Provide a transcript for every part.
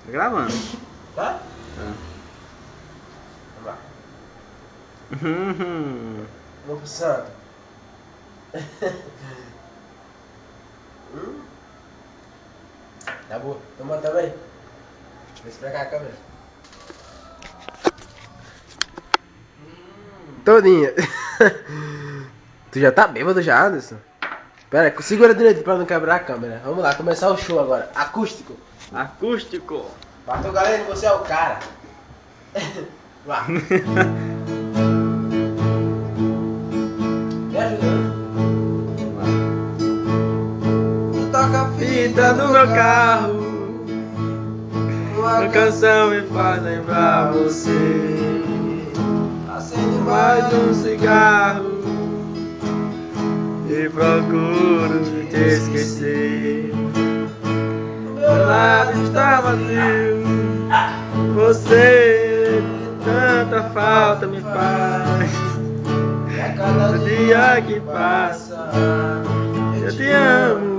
Tá gravando. Tá? Tá. Vamos lá. Uhum. Vamos pro santo. Tá bom. Toma também. Deixa pra cá a câmera. Todinha. Tu já tá bêbado já, Anderson? Pera aí, segura direito pra não quebrar a câmera. Vamos lá, começar o show agora. Acústico. Acústico. Bartol Galeno, você é o cara. Vá. Me ajudando. Toca a Fita no meu carro, uma canção me faz lembrar você. Acende Mais um cigarro e procuro te esquecer. Meu lado está vazio, você tanta falta me faz. E a cada dia que passa, eu te amo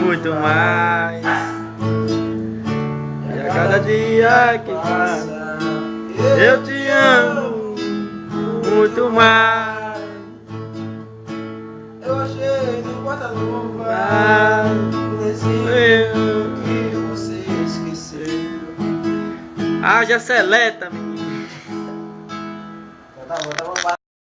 muito mais. E a cada dia que passa, eu te amo muito mais. Eu achei no guarda-luva Mas o desenho que você esqueceu. haja seleta,